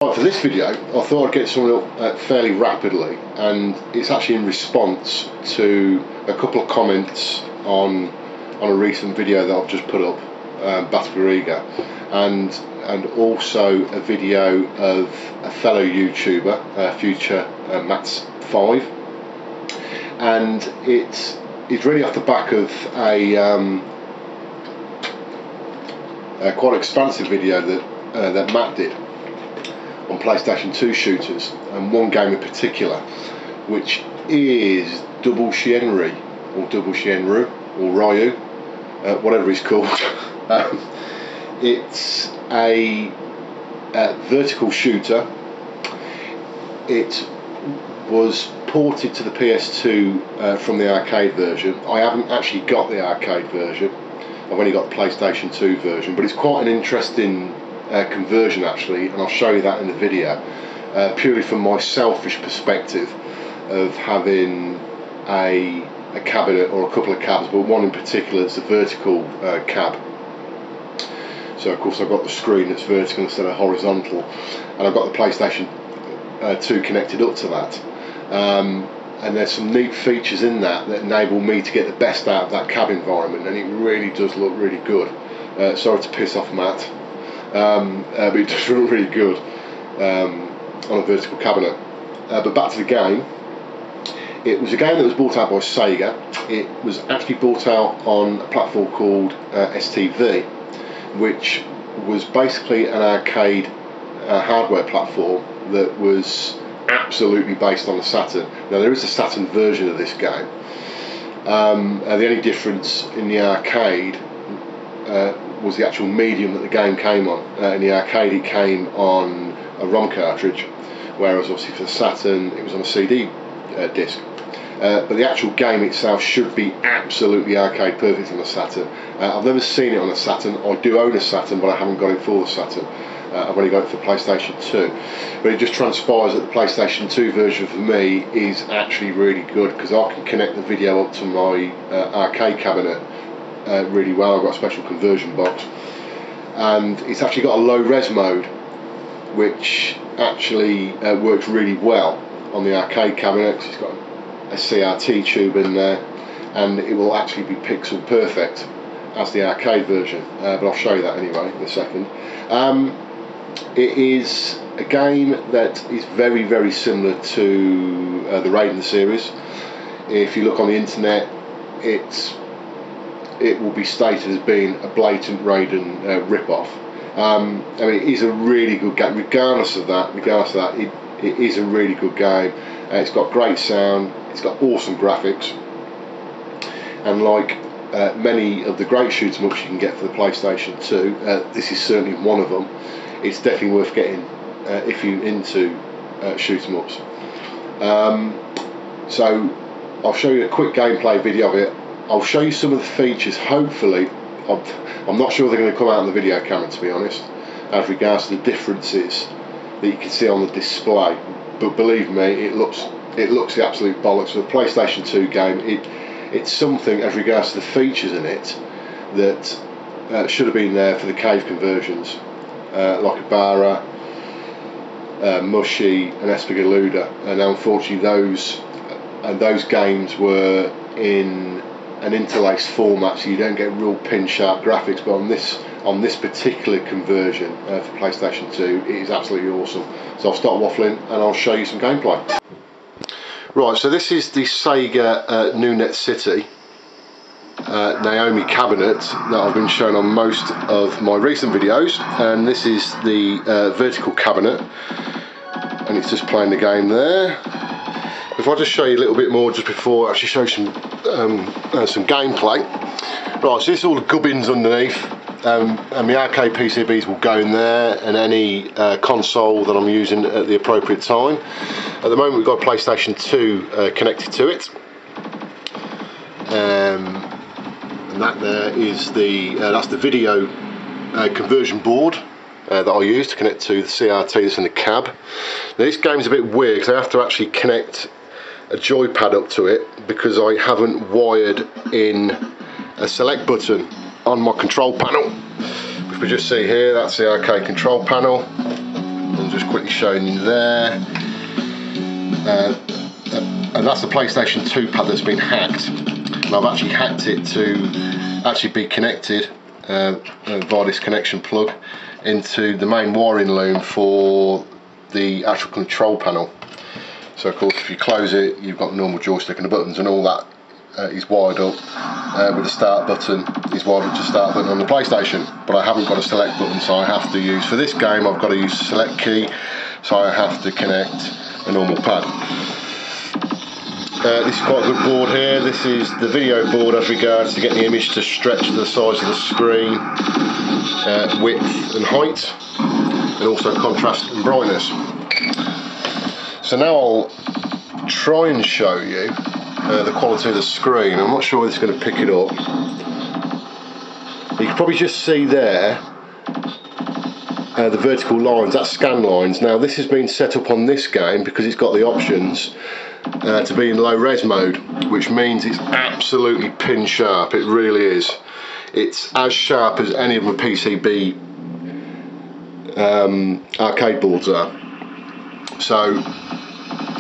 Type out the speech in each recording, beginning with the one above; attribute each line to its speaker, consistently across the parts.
Speaker 1: For this video, I thought I'd get something up fairly rapidly, and it's actually in response to a couple of comments on a recent video that I've just put up, Batagariga, and also a video of a fellow YouTuber, Future Mats 5, and it's really off the back of a quite expansive video that Matt did on PlayStation 2 shooters, and one game in particular, which is Double Shienryu, or Double Shienryu, or Ryu, whatever it's called. It's a vertical shooter. It was ported to the PS2 from the arcade version. I haven't actually got the arcade version. I've only got the PlayStation 2 version, but it's quite an interesting conversion actually, and I'll show you that in the video, purely from my selfish perspective of having a cabinet, or a couple of cabs, but one in particular that's a vertical cab. So of course I've got the screen that's vertical instead of horizontal, and I've got the PlayStation 2 connected up to that, and there's some neat features in that enable me to get the best out of that cab environment, and it really does look really good. Sorry to piss off Matt, but it does look really good on a vertical cabinet. But back to the game. It was a game that was brought out by Sega. It was actually brought out on a platform called STV, which was basically an arcade hardware platform that was absolutely based on the Saturn. Now there is a Saturn version of this game. The only difference in the arcade was the actual medium that the game came on. In the arcade it came on a ROM cartridge, whereas obviously for the Saturn it was on a CD disc. But the actual game itself should be absolutely arcade perfect on the Saturn. I've never seen it on a Saturn. I do own a Saturn, but I haven't got it for the Saturn. I've only got it for PlayStation 2. But it just transpires that the PlayStation 2 version for me is actually really good, because I can connect the video up to my arcade cabinet really well. I've got a special conversion box, and it's actually got a low res mode, which actually works really well on the arcade cabinet, because it's got a CRT tube in there, and it will actually be pixel perfect as the arcade version, but I'll show you that anyway in a second. It is a game that is very, very similar to the Raiden series. If you look on the internet, it will be stated as being a blatant Raiden rip-off. I mean, it is a really good game. Regardless of that, it is a really good game. It's got great sound. It's got awesome graphics, and like many of the great shoot 'em ups you can get for the PlayStation 2, this is certainly one of them. It's definitely worth getting if you're into shoot 'em ups. So I'll show you a quick gameplay video of it. I'll show you some of the features. Hopefully, I'm not sure they're going to come out on the video camera, to be honest, as regards to the differences that you can see on the display. But believe me, it looks the absolute bollocks. For the PlayStation 2 game, it's something as regards to the features in it that should have been there for the cave conversions, like Ibarra, Mushi and Espigaluda, and unfortunately those games were in an interlaced format, so you don't get real pin sharp graphics. But on this particular conversion for PlayStation 2, it is absolutely awesome. So I'll start waffling and I'll show you some gameplay. Right, so this is the Sega New City Naomi cabinet that I've been showing on most of my recent videos, and this is the vertical cabinet, and it's just playing the game there. If I just show you a little bit more just before I actually show some gameplay. Right, so this is all the gubbins underneath, and the arcade PCBs will go in there, and any console that I'm using at the appropriate time. At the moment we've got a PlayStation 2 connected to it, and that there is that's the video conversion board that I use to connect to the CRT that's in the cab. Now this game's a bit weird because I have to actually connect a joypad up to it, because I haven't wired in a select button on my control panel. If we just see here, that's the arcade control panel. I'm just quickly showing you there. And that's the PlayStation 2 pad that's been hacked. And I've actually hacked it to actually be connected via this connection plug into the main wiring loom for the actual control panel. So of course if you close it, you've got the normal joystick and the buttons, and all that is wired up with the start button is wired up to start button on the PlayStation. But I haven't got a select button, so I have to use, for this game I've got to use the select key, so I have to connect a normal pad. This is quite a good board here. This is the video board as regards to getting the image to stretch to the size of the screen, width and height, and also contrast and brightness. So now I'll try and show you the quality of the screen. I'm not sure whether it's going to pick it up. You can probably just see there the vertical lines, that's scan lines. Now this has been set up on this game because it's got the options to be in low res mode, which means it's absolutely pin sharp. It really is. It's as sharp as any of my PCB arcade boards are. So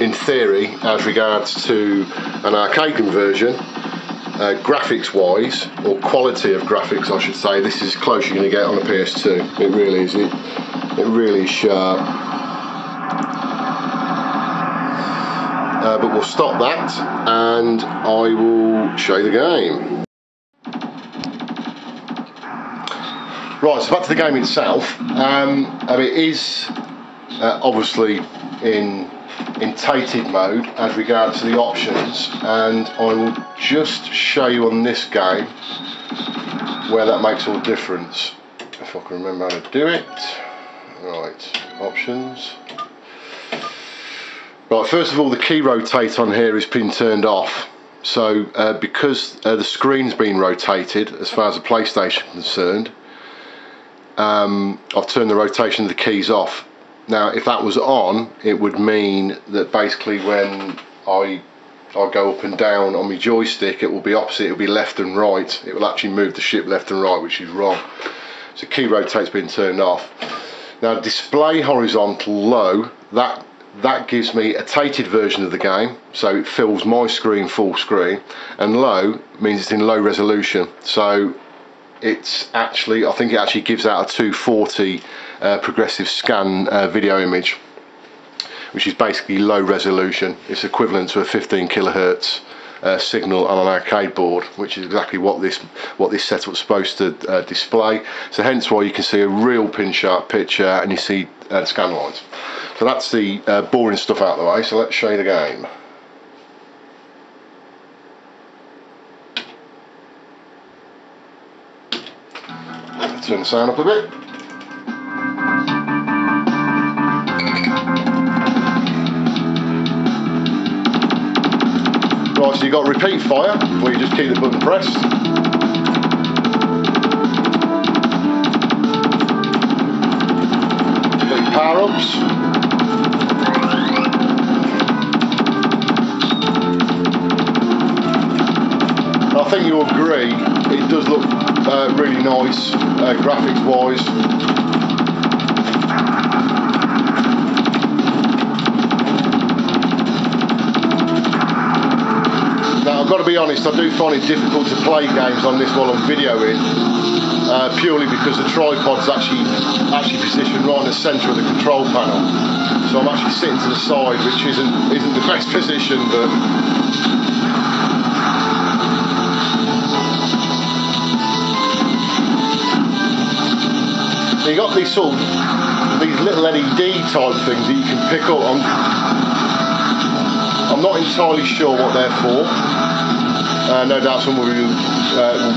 Speaker 1: in theory, as regards to an arcade conversion, graphics wise, or quality of graphics I should say, this is as close you're going to get on a PS2. It really is. It really is sharp. But we'll stop that and I will show you the game. Right, so back to the game itself. It is obviously in tated mode as regards to the options, and I will just show you on this game where that makes all the difference, if I can remember how to do it. Right, options. Right, first of all, the key rotate on here has been turned off. So because the screen's been rotated as far as the PlayStation is concerned, I've turned the rotation of the keys off. Now if that was on, it would mean that basically when I go up and down on my joystick, it will be opposite, it will be left and right. It will actually move the ship left and right, which is wrong. So key rotate's been turned off. Now display horizontal low, that gives me a tated version of the game, so it fills my screen full screen, and low means it's in low resolution. So it's actually, I think it actually gives out a 240 progressive scan video image, which is basically low resolution. It's equivalent to a 15 kilohertz signal on an arcade board, which is exactly what this setup's supposed to display. So hence why you can see a real pin sharp picture and you see scan lines. So that's the boring stuff out of the way, so let's show you the game. Turn the sound up a bit. Right, so you've got repeat fire, where you just keep the button pressed. You've got your power-ups. I think you'll agree, it does look really nice, graphics wise. Now I've got to be honest, I do find it difficult to play games on this while I'm videoing, purely because the tripod's actually positioned right in the centre of the control panel. So I'm actually sitting to the side, which isn't the best position, but you got these little LED type things that you can pick up. I'm not entirely sure what they're for. No doubt someone will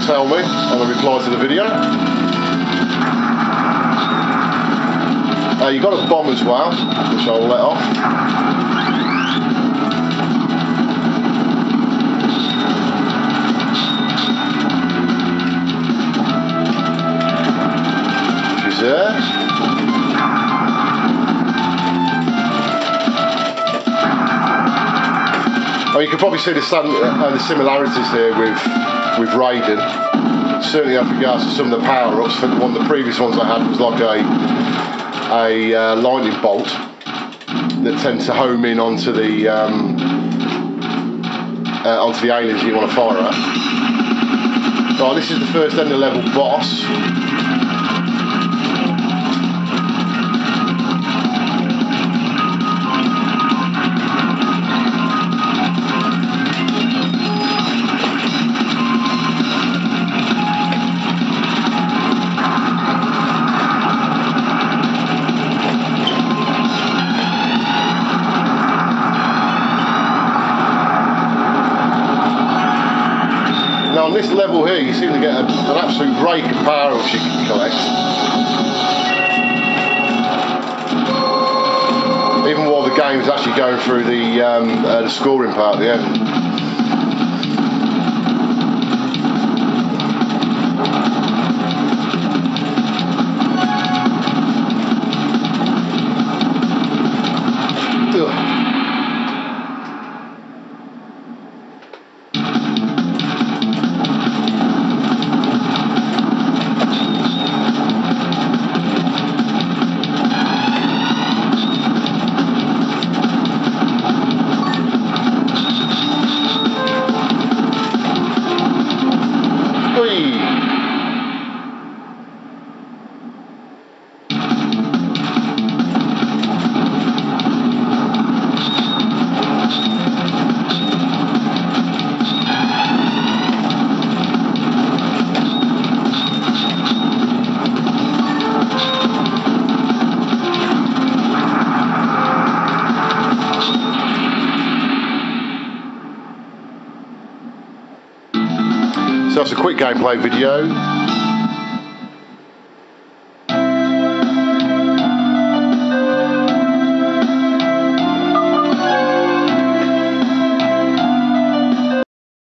Speaker 1: tell me on the reply to the video. You've got a bomb as well, which I'll let off. There. Oh, you can probably see the similarities here with Raiden. Certainly as regards to some of the power-ups. One of the previous ones I had was like a a lightning bolt that tends to home in onto the aliens you want to fire at. Right, this is the first end of level boss. Now on this level here you seem to get an absolute rake of power-ups you can collect. Even while the game is actually going through the scoring part at the end. So that's a quick gameplay video.